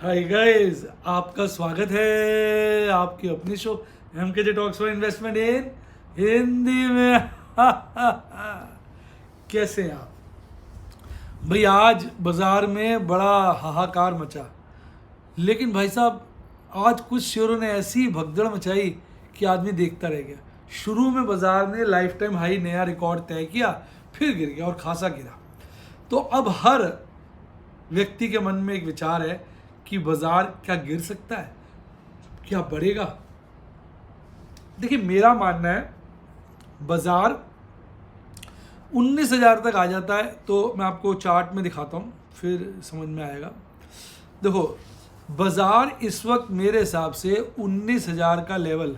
Hi guys, आपका स्वागत है आपकी अपनी show MKJ talks for investment इन हिंदी में। कैसे हैं आप भाई? आज बाजार में बड़ा हाहाकार मचा, लेकिन भाई साहब आज कुछ शेयरों ने ऐसी भगदड़ मचाई कि आदमी देखता रह गया। शुरू में बाजार ने लाइफ टाइम हाई नया रिकॉर्ड तय किया, फिर गिर गया और खासा गिरा। तो अब हर व्यक्ति के मन में एक विचार है कि बाजार क्या गिर सकता है, क्या बढ़ेगा। देखिए, मेरा मानना है बाजार 19,000 तक आ जाता है तो मैं आपको चार्ट में दिखाता हूँ, फिर समझ में आएगा। देखो, बाजार इस वक्त मेरे हिसाब से 19,000 का लेवल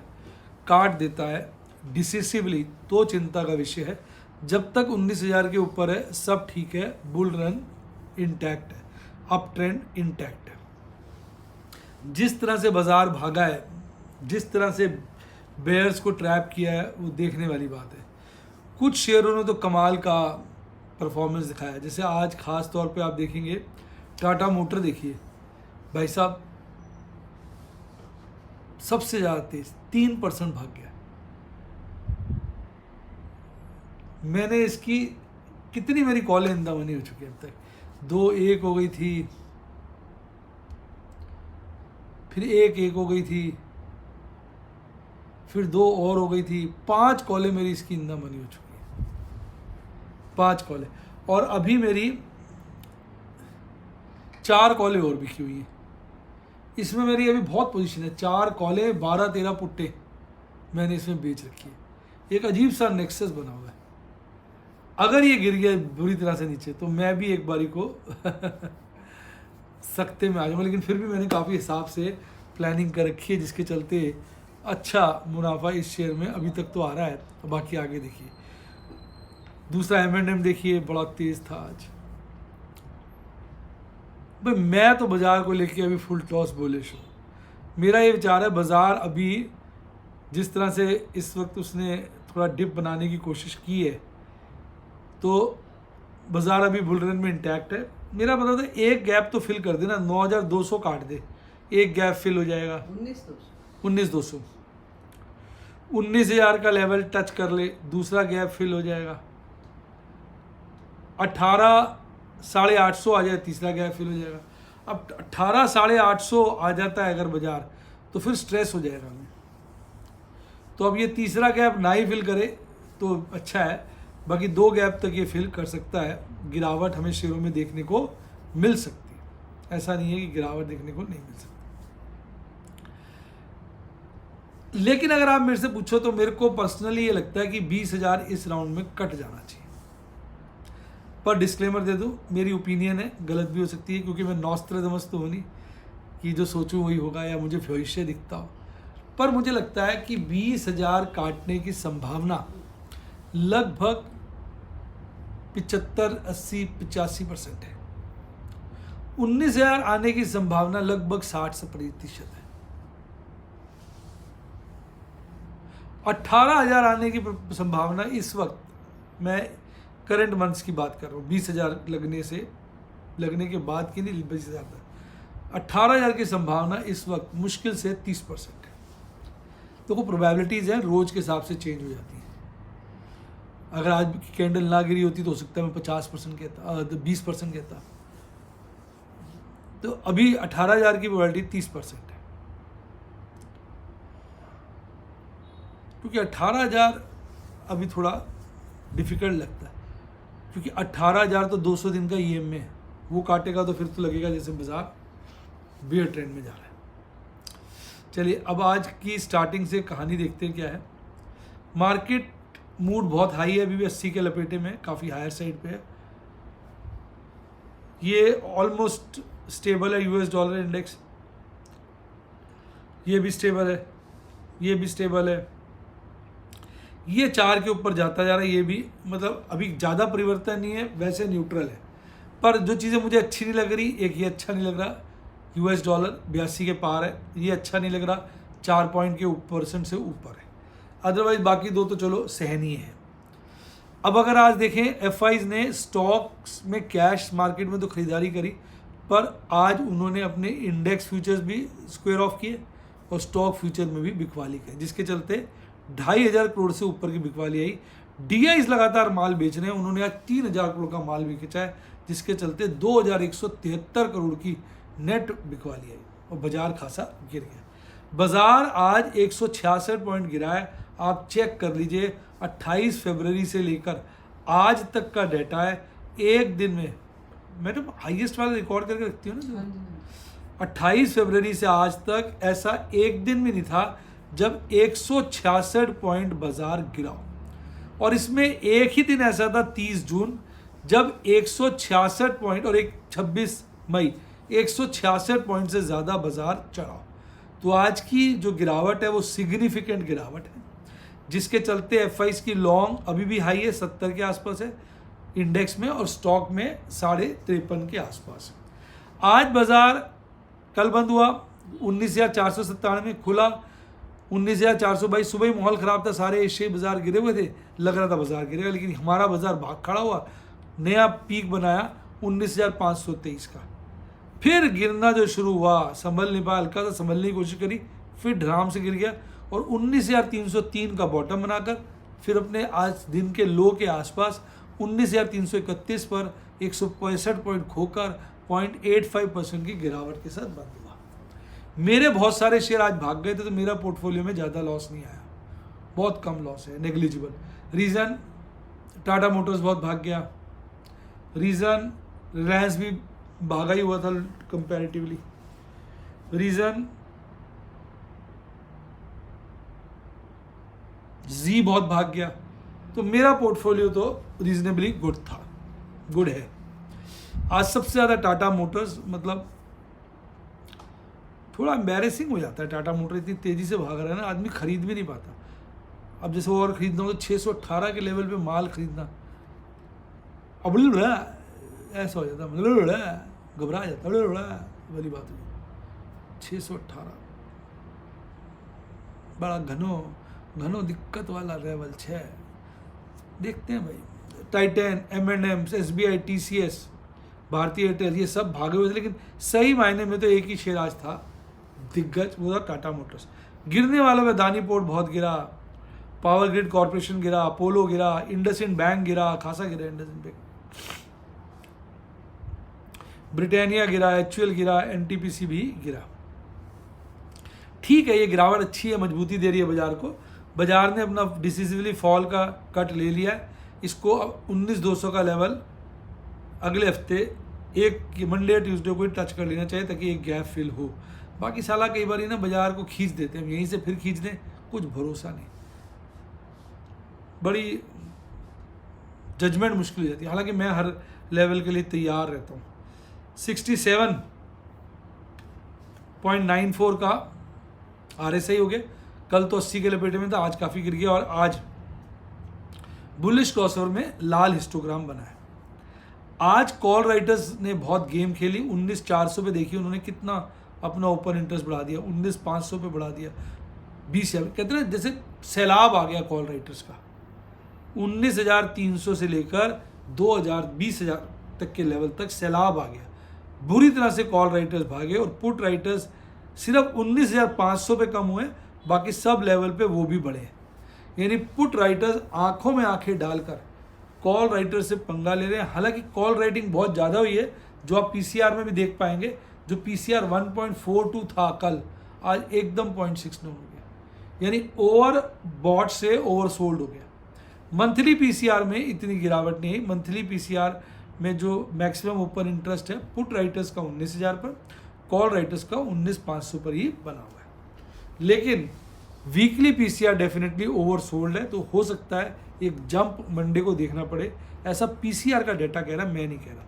काट देता है डिसिसिवली तो चिंता का विषय है। जब तक 19,000 के ऊपर है सब ठीक है, बुल रन इंटैक्ट है, अप ट्रेंड इंटैक्ट है। जिस तरह से बाजार भागा है, जिस तरह से बेयर्स को ट्रैप किया है, वो देखने वाली बात है। कुछ शेयरों ने तो कमाल का परफॉर्मेंस दिखाया है। जैसे आज खास तौर पे आप देखेंगे टाटा मोटर, देखिए भाई साहब सबसे ज़्यादा तेज 3% भाग गया। मैंने इसकी कितनी मेरी कॉलें इंदामनी हो चुकी है अब तक, 2-1 हो गई थी, फिर 1-1 हो गई थी, फिर 2 और हो गई थी, 5 कॉलें मेरी इसकी इंदामनी हो चुकी है, 5 कॉलें। और अभी मेरी 4 कॉलें और बिकी हुई हैं। इसमें मेरी अभी बहुत पोजीशन है, 4 कॉलें 12-13 पुट्टे मैंने इसमें बेच रखी है। एक अजीब सा नेक्सस बना हुआ है। अगर ये गिर गया बुरी तरह से नीचे तो मैं भी एक बारी को सकते में आ जाऊँगा, लेकिन फिर भी मैंने काफ़ी हिसाब से प्लानिंग कर रखी है, जिसके चलते अच्छा मुनाफा इस शेयर में अभी तक तो आ रहा है। बाकी आगे देखिए, दूसरा M&M देखिए बड़ा तेज था आज। भाई मैं तो बाजार को लेके अभी फुल टॉस बुलिश हूँ। मेरा ये विचार है बाजार अभी जिस तरह से इस वक्त उसने थोड़ा डिप बनाने की कोशिश की है, तो बाजार अभी बुल रन में इंटैक्ट है। मेरा मतलब था एक गैप तो फिल कर देना, 9,200 काट दे, एक गैप फिल हो जाएगा। 19,200 19,000 का लेवल टच कर ले, दूसरा गैप फिल हो जाएगा। 18,850 आ जाए, तीसरा गैप फिल हो जाएगा। अब 18,850 आ जाता है अगर बाजार, तो फिर स्ट्रेस हो जाएगा हमें। तो अब ये तीसरा गैप ना ही फिल करे तो अच्छा है, बाकी 2 गैप तक ये फिल कर सकता है। गिरावट हमें शेयरों में देखने को मिल सकती है, ऐसा नहीं है कि गिरावट देखने को नहीं मिल सकती। लेकिन अगर आप मेरे से पूछो तो मेरे को पर्सनली ये लगता है कि 20,000 इस राउंड में कट जाना चाहिए। पर डिस्क्लेमर दे दूं, मेरी ओपिनियन है, गलत भी हो सकती है, क्योंकि मैं नॉस्ट्रेडमस तो हूँ नहीं कि जो सोचूं वही होगा या मुझे भविष्य दिखता हो। पर मुझे लगता है कि 20,000 काटने की संभावना लगभग 75, 80, 85% है। 19,000 आने की संभावना लगभग 60% है। 18,000 आने की संभावना इस वक्त, मैं करंट मंथ्स की बात कर रहा हूँ, 20,000 लगने के बाद की नहीं, 20,000 तक 18,000 की संभावना इस वक्त मुश्किल से 30% है। तो वो प्रोबेबिलिटीज़ हैं, रोज के हिसाब से चेंज हो जाती हैं। अगर आज की कैंडल ना गिरी होती तो हो सकता है मैं 50% कहता, 20% कहता। तो अभी 18,000 की प्रोबेबिलिटी 30% है, क्योंकि 18,000 अभी थोड़ा डिफिकल्ट लगता है, क्योंकि 18,000 तो 200 दिन का EMA है, वो काटेगा तो फिर तो लगेगा जैसे बाजार बियर ट्रेंड में जा रहा है। चलिए अब आज की स्टार्टिंग से कहानी देखते हैं क्या है। मार्केट मूड बहुत हाई है, अभी भी 80 के लपेटे में, काफ़ी हायर साइड पे है। ये ऑलमोस्ट स्टेबल है। US डॉलर इंडेक्स ये भी स्टेबल है, ये भी स्टेबल है, ये 4 के ऊपर जाता जा रहा है। ये भी मतलब अभी ज़्यादा परिवर्तन नहीं है, वैसे न्यूट्रल है। पर जो चीज़ें मुझे अच्छी नहीं लग रही, एक ये अच्छा नहीं लग रहा, US डॉलर 82 के पार है, ये अच्छा नहीं लग रहा, 4 पॉइंट के % से ऊपर है। अदरवाइज बाकी 2 तो चलो सहनीय है। अब अगर आज देखें, FIs ने स्टॉक्स में कैश मार्केट में तो खरीदारी करी, पर आज उन्होंने अपने इंडेक्स फ्यूचर्स भी स्क्वायर ऑफ किए और स्टॉक फ्यूचर में भी बिकवाली की, जिसके चलते 2,500 करोड़ से ऊपर की बिकवाली आई। डीआईज लगातार माल बेच रहे हैं, उन्होंने आज 3,000 करोड़ का माल भी बेचा है, जिसके चलते 2,173 करोड़ की नेट बिकवाली आई और बाजार खासा गिर गया। बाजार आज 166 पॉइंट गिरा है। आप चेक कर लीजिए, 28 फरवरी से लेकर आज तक का डाटा है। एक दिन में मैडम हाईएस्ट वाला रिकॉर्ड करके रखती हूँ ना, 28 फरवरी से आज तक ऐसा एक दिन भी नहीं था जब 166 पॉइंट बाजार गिरा हो। और इसमें एक ही दिन ऐसा था 30 जून जब 166 पॉइंट और 26 मई 166 पॉइंट से ज़्यादा बाजार चढ़ा। तो आज की जो गिरावट है वो सिग्निफिकेंट गिरावट है, जिसके चलते एफआईज की लॉन्ग अभी भी हाई है, 70 के आसपास है इंडेक्स में और स्टॉक में 53.5 के आसपास है। आज बाजार कल बंद हुआ 19,497 खुला 19,422। सुबह ही माहौल ख़राब था, सारे एशियाई बाजार गिरे हुए थे, लग रहा था बाजार गिरेगा, लेकिन हमारा बाजार भाग खड़ा हुआ, नया पीक बनाया 19,523 का। फिर गिरना जो शुरू हुआ, संभल नहीं पाया, हल्का सा संभलने की कोशिश करी, फिर ढराम से गिर गया और 19,303 का बॉटम बनाकर फिर अपने आज दिन के लो के आसपास 19,331 पर 165 पॉइंट खोकर 0.85% की गिरावट के साथ बंद हुआ। मेरे बहुत सारे शेयर आज भाग गए थे, तो मेरा पोर्टफोलियो में ज़्यादा लॉस नहीं आया, बहुत कम लॉस है, नेग्लिजिबल। रीज़न टाटा मोटर्स बहुत भाग गया, रीज़न रिलायंस भी भागा ही हुआ था कंपैरेटिवली, रीज़न जी बहुत भाग गया। तो मेरा पोर्टफोलियो तो रीजनेबली गुड है। आज सबसे ज़्यादा टाटा मोटर्स, मतलब थोड़ा एम्बैरेसिंग हो जाता है, टाटा मोटर इतनी तेज़ी से भाग रहा है ना, आदमी खरीद भी नहीं पाता। अब जैसे और खरीदना हो तो 618 के लेवल पे माल खरीदना अब ऐसा हो जाता, घबरा जाता, वाली बात हुई। 618 बड़ा घनो दिक्कत वाला लेवल 6। देखते हैं भाई, टाइटन, M&M, SBI, TCS, भारतीय एयरटेल, ये सब भागे हुए थे, लेकिन सही मायने में तो एक ही शेयर आज था दिग्गज, वो था टाटा मोटर्स। गिरने वालों में दानी पोर्ट बहुत गिरा, पावर ग्रिड कॉर्पोरेशन गिरा, अपोलो गिरा, इंडसइंड बैंक गिरा, खासा गिरा इंडसइंड बैंक, ब्रिटानिया गिरा, HUL गिरा, NTPC भी गिरा। ठीक है, ये गिरावट अच्छी है, मजबूती दे रही है बाजार को। बाजार ने अपना डिसिसिवली फॉल का कट ले लिया है, इसको अब 19,200 का लेवल अगले हफ्ते एक मंडे ट्यूसडे को टच कर लेना चाहिए, ताकि एक गैप फिल हो। बाकी साला कई बार ना बाजार को खींच देते हैं, यहीं से फिर खींच दें, कुछ भरोसा नहीं, बड़ी जजमेंट मुश्किल हो जाती है। हालांकि मैं हर लेवल के लिए तैयार रहता हूँ। 67.94 का RSI हो गया, कल तो 80 के लपेटे में था, आज काफ़ी गिर गया और आज बुलिश क्रॉसओवर में लाल हिस्टोग्राम बना है। आज कॉल राइटर्स ने बहुत गेम खेली, 19,400 पे देखिए उन्होंने कितना अपना ओपन इंटरेस्ट बढ़ा दिया, 19,500 पे बढ़ा दिया, 20 कहते हैं जैसे सैलाब आ गया कॉल राइटर्स का। 19,300 से लेकर 2,000 20,000 तक के लेवल तक सैलाब आ गया, बुरी तरह से कॉल राइटर्स भागे और पुट राइटर्स सिर्फ 19,500 पे कम हुए, बाकी सब लेवल पे वो भी बढ़े। यानी पुट राइटर्स आंखों में आंखें डालकर कॉल राइटर से पंगा ले रहे हैं। हालांकि कॉल राइटिंग बहुत ज़्यादा हुई है, जो आप पीसीआर में भी देख पाएंगे, जो पीसीआर 1.42 था कल, आज एकदम 0.69 हो गया, यानी ओवर बॉट से ओवर सोल्ड हो गया। मंथली पीसीआर में इतनी गिरावट नहीं है। मंथली पीसीआर में जो मैक्सिमम ओपन इंटरेस्ट है पुट राइटर्स का 19,000 पर, कॉल राइटर्स का 19,500 पर ही बना हुआ है। लेकिन weekly PCR definitely over sold है, तो हो सकता है एक जंप मंडे को देखना पड़े, ऐसा पीसीआर का डाटा कह रहा, मैं नहीं कह रहा।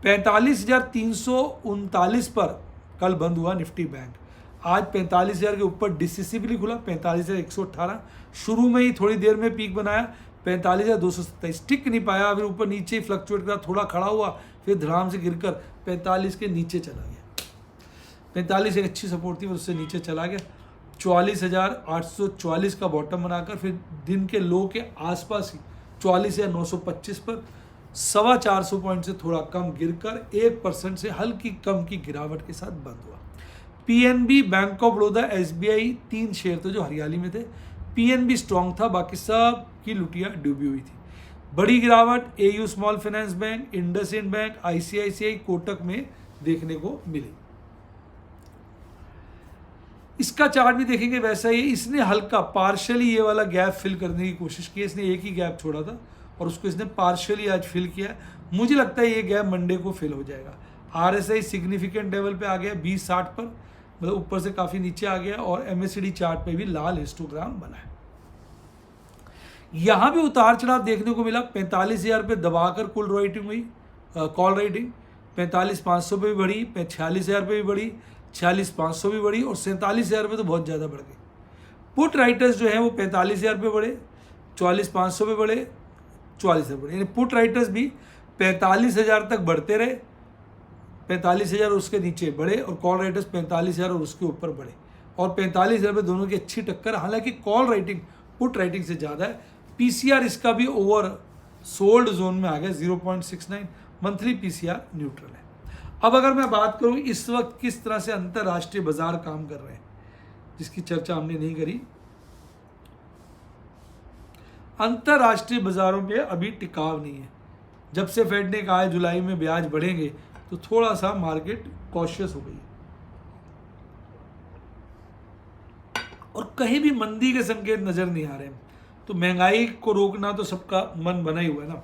45,339 पर कल बंद हुआ निफ्टी बैंक, आज 45,000 के ऊपर डिसिसिवली खुला, 45,118। शुरू में ही थोड़ी देर में पीक बनाया 45,227, टिक नहीं पाया, फिर ऊपर नीचे ही फ्लक्चुएट करा, थोड़ा खड़ा हुआ, फिर धड़ाम से गिरकर 45 के नीचे चला गया। 45 एक अच्छी सपोर्ट थी, फिर उससे नीचे चला गया। 44,844 का बॉटम बनाकर फिर दिन के लो के आसपास ही 44,925 पर 425 पॉइंट से थोड़ा कम गिरकर 1% से हल्की कम की गिरावट के साथ बंद हुआ। PNB, bank of Baroda, SBI 3 share थे जो हरियाली में थे। पीएनबी स्ट्रांग था, बाकी सब की लुटिया डूबी हुई थी। बड़ी गिरावट AU small finance bank, IndusInd bank, ICICI, Kotak में देखने को मिली। इसका चार्ट भी देखेंगे वैसा ही, इसने हल्का पार्शियली ये वाला गैप फिल करने की कोशिश की। इसने एक ही गैप छोड़ा था और उसको इसने पार्शियली आज फिल किया। मुझे लगता है ये गैप मंडे को फिल हो जाएगा। आरएसआई सिग्निफिकेंट लेवल पे आ गया 2060 पर, मतलब ऊपर से काफ़ी नीचे आ गया, और एमएससीडी चार्ट पे भी लाल हिस्टोग्राम बना है। यहाँ भी उतार चढ़ाव देखने को मिला। 45,000 पे दबाकर कुल राइटिंग हुई, कॉल राइटिंग 45,500 पे भी बढ़ी, 46,000 पे भी बढ़ी, 46,500 भी बढ़ी, और 47,000 पे तो बहुत ज़्यादा बढ़ गई। पुट राइटर्स जो है वो 45,000 पे बढ़े, 44,500 पे बढ़े, 44,000 बढ़े, यानी पुट राइटर्स भी 45,000 तक बढ़ते रहे, 45,000 उसके नीचे बढ़े, और कॉल राइटर्स 45,000 और उसके ऊपर बढ़े, और 45,000 पे दोनों की अच्छी टक्कर। हालांकि कॉल राइटिंग पुट राइटिंग से ज़्यादा है। पीसीआर इसका भी ओवर सोल्ड जोन में आ गया 0.69, मंथली पीसीआर न्यूट्रल है। अब अगर मैं बात करूं इस वक्त किस तरह से अंतर्राष्ट्रीय बाजार काम कर रहे हैं, जिसकी चर्चा हमने नहीं करी। अंतर्राष्ट्रीय बाजारों में अभी टिकाव नहीं है। जब से फेड ने कहा है जुलाई में ब्याज बढ़ेंगे, तो थोड़ा सा मार्केट कॉशियस हो गई है, और कहीं भी मंदी के संकेत नजर नहीं आ रहे हैं। तो महंगाई को रोकना तो सबका मन बना ही हुआ है ना।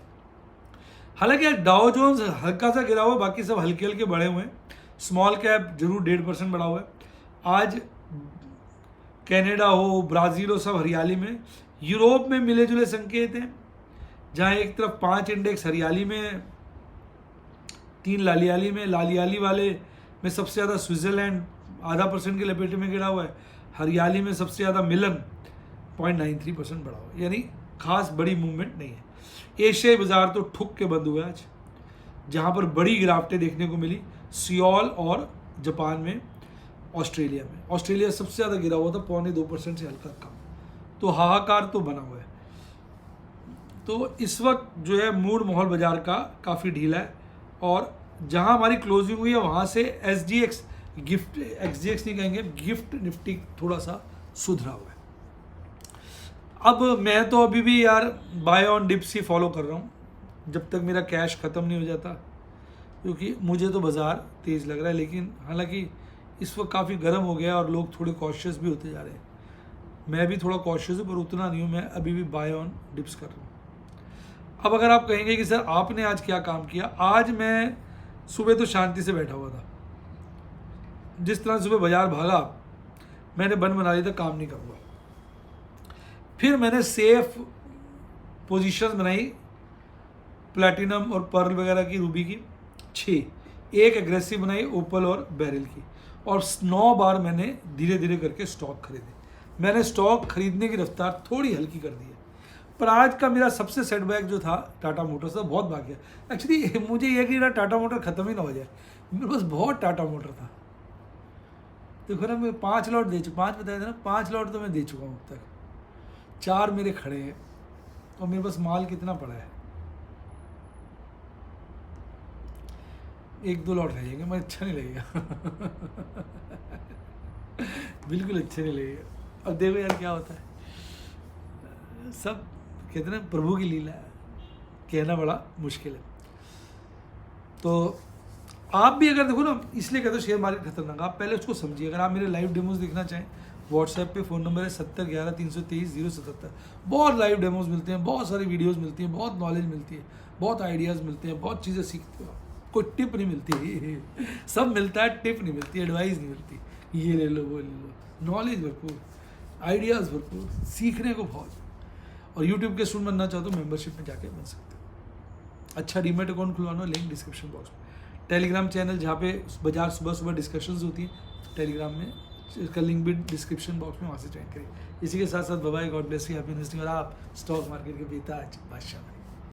हालांकि आज डाउ जोन्स हल्का सा गिरा हुआ, बाकी सब हल्के हल्के बढ़े हुए हैं। स्मॉल कैप जरूर 1.5% बढ़ा हुआ है। आज कनाडा हो, ब्राज़ील हो, सब हरियाली में। यूरोप में मिले जुले संकेत हैं, जहाँ एक तरफ 5 इंडेक्स हरियाली में, 3 लालियाली में। लालियाली वाले में सबसे ज़्यादा स्विट्ज़रलैंड 0.5% के लपेटे में गिरा हुआ है। हरियाली में सबसे ज़्यादा मिलन 0.93% बढ़ा हुआ है, यानी खास बड़ी मूवमेंट नहीं है। एशियाई बाजार तो ठुक के बंद हुआ आज, जहाँ पर बड़ी गिरावटें देखने को मिली सियोल और जापान में, ऑस्ट्रेलिया में। ऑस्ट्रेलिया सबसे ज़्यादा गिरा हुआ था, 0.25% से हल्का कम। तो हाहाकार तो बना हुआ है। तो इस वक्त जो है मूड माहौल बाजार का काफ़ी ढीला है, और जहाँ हमारी क्लोजिंग हुई है वहाँ से एसजीएक्स गिफ्ट, एक्सजीएक्स नहीं कहेंगे, गिफ्ट निफ्टी थोड़ा सा सुधरा हुआ है। अब मैं तो अभी भी यार बाय ऑन डिप्स ही फॉलो कर रहा हूँ, जब तक मेरा कैश ख़त्म नहीं हो जाता, क्योंकि मुझे तो बाज़ार तेज़ लग रहा है। लेकिन हालांकि इस वक्त काफ़ी गर्म हो गया और लोग थोड़े कॉशियस भी होते जा रहे हैं। मैं भी थोड़ा कॉशियस हूँ, पर उतना नहीं हूँ। मैं अभी भी बाय ऑन डिप्स कर रहा हूँ। अब अगर आप कहेंगे कि सर आपने आज क्या काम किया, आज मैं सुबह तो शांति से बैठा हुआ था। जिस तरह सुबह बाजार भागा, मैंने बन बना लिया था काम नहीं करूँगा। फिर मैंने सेफ पोजीशंस बनाई, प्लैटिनम और पर्ल वगैरह की, रूबी की 6, एक एग्रेसिव बनाई ओपल और बैरल की, और 9 बार मैंने धीरे धीरे करके स्टॉक खरीदे। मैंने स्टॉक खरीदने की रफ्तार थोड़ी हल्की कर दी है। पर आज का मेरा सबसे सेटबैक जो था टाटा मोटर्स था, बहुत भाग गया। एक्चुअली मुझे ये कि टाटा मोटर ख़त्म ही ना हो जाए, मेरे पास बहुत टाटा मोटर था। देखो ना, मैं 5 लॉट दे चुका, 5 बताया था ना, 5 लॉट तो मैं दे चुका हूँ अब तक। 4 मेरे खड़े हैं, और मेरे पास माल कितना पड़ा है, 1-2 लॉट रह जाएंगे, मैं अच्छा नहीं लगेगा बिल्कुल अच्छा नहीं लगेगा। अब देखो यार क्या होता है, सब कहते हैं प्रभु की लीला है, कहना बड़ा मुश्किल है। तो आप भी अगर देखो ना, इसलिए कहते हो शेयर मार्केट खतरनाक, आप पहले उसको समझिए। अगर आप मेरे लाइव डेमोज देखना चाहें, व्हाट्सएप पे फ़ोन नंबर है 7011-323-077। बहुत लाइव डेमोज मिलते हैं, बहुत सारी वीडियोस मिलती हैं, बहुत नॉलेज मिलती है, बहुत आइडियाज़ मिलते हैं, बहुत चीज़ें सीखते हो आप। कोई टिप नहीं मिलती सब मिलता है, टिप नहीं मिलती, एडवाइस नहीं मिलती, ये ले लो वो ले लो। नॉलेज भरपूर, आइडियाज़ भरपूर, सीखने को बहुत। और यूट्यूब के स्टूडेंट बनना चाहो तो मेंबरशिप में जाके बन सकते हो। अच्छा डीमेट अकाउंट खुलवाना, लिंक डिस्क्रिप्शन बॉक्स में। टेलीग्राम चैनल जहाँ पे बाजार सुबह सुबह डिस्कशंस होती हैं, टेलीग्राम में, इसका लिंक भी डिस्क्रिप्शन बॉक्स में, वहाँ से ज्वाइन करिए। इसी के साथ साथ bye, God bless you, happy investing. और आप स्टॉक मार्केट के बेताज बादशाह।